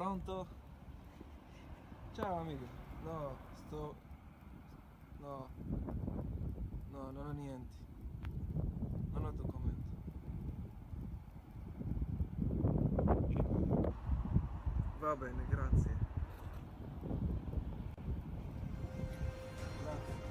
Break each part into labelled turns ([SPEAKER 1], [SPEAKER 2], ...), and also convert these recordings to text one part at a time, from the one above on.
[SPEAKER 1] Pronto? Ciao amico. No, No, no, non ho niente. Non ho documenti. Va bene, grazie. Grazie.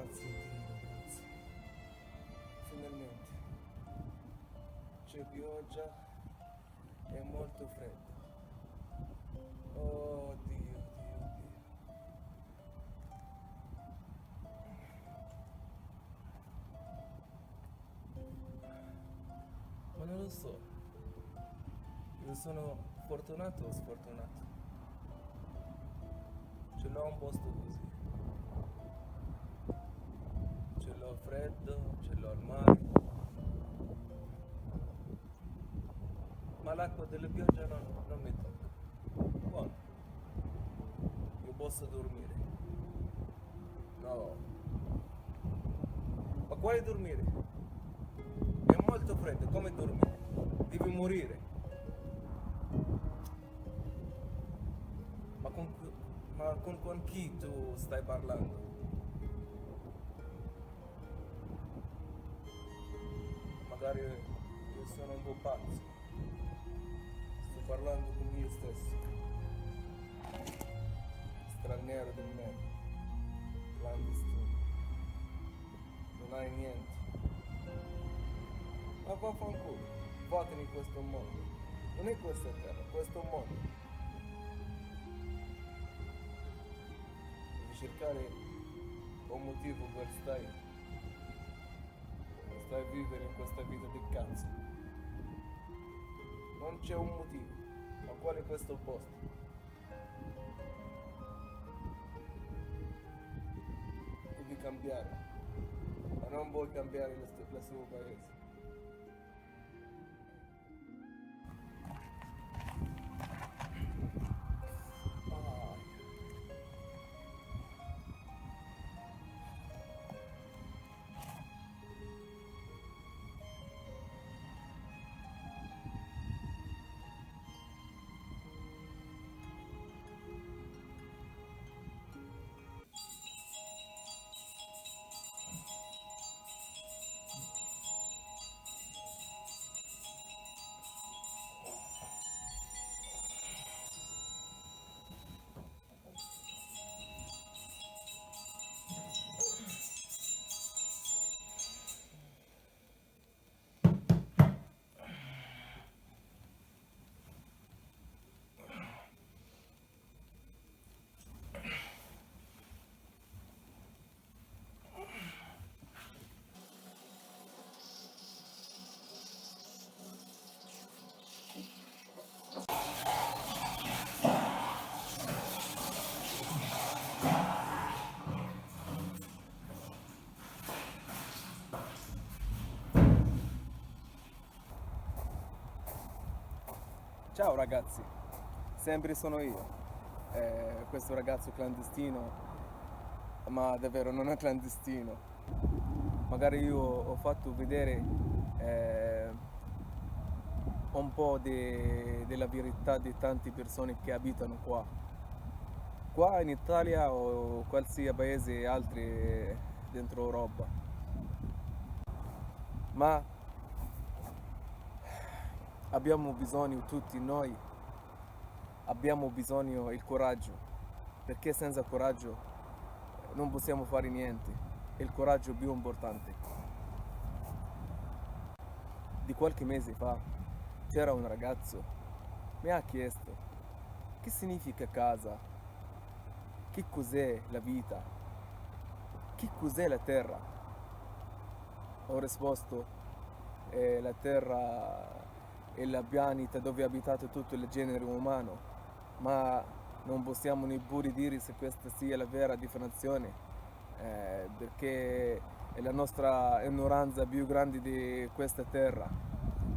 [SPEAKER 1] Grazie Dio, grazie. Finalmente. C'è pioggia e molto freddo. Oh Dio, Dio, Dio. Ma non lo so. Io sono fortunato o sfortunato? Ce l'ho un posto così. Ce l'ho freddo, ce l'ho al mare. Ma l'acqua della pioggia non mi tocca. Buono. Io posso dormire. No. Ma quale dormire? È molto freddo, come dormire? Devi morire. Ma con chi tu stai parlando? Magari io sono un po' pazzo. Sto parlando con me stesso. Straniero del me. Clandestino. Non hai niente. Ma vaffanculo. Vattene in questo mondo. Non è questa terra, questo mondo. Devi cercare un motivo per stare a vivere in questa vita di cazzo. Non c'è un motivo. Ma qual è questo posto? Devi cambiare. Ma non vuoi cambiare il suo paese. Ciao ragazzi, sempre sono io, questo ragazzo clandestino, ma davvero non è clandestino. Magari io ho fatto vedere un po' della verità di tante persone che abitano qua in Italia o qualsiasi paese altri dentro Europa. Ma abbiamo bisogno tutti noi, abbiamo bisogno del coraggio, perché senza coraggio non possiamo fare niente, è il coraggio più importante. Di qualche mese fa c'era un ragazzo, mi ha chiesto che significa casa, che cos'è la vita, che cos'è la terra. Ho risposto, la terra è la pianeta dove è abitato tutto il genere umano, ma non possiamo neppure dire se questa sia la vera definizione, perché è la nostra ignoranza più grande di questa terra,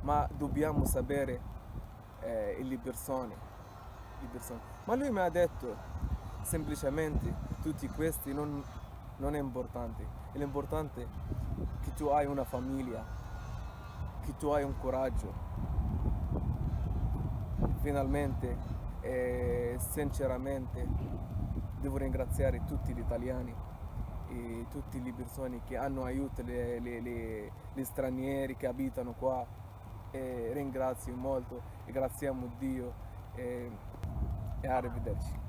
[SPEAKER 1] ma dobbiamo sapere le persone. Ma lui mi ha detto semplicemente tutti questi non è importante, l'importante è che tu hai una famiglia, che tu hai un coraggio. Finalmente e sinceramente devo ringraziare tutti gli italiani e tutte le persone che hanno aiutato gli stranieri che abitano qua, e ringrazio molto e graziamo Dio e arrivederci.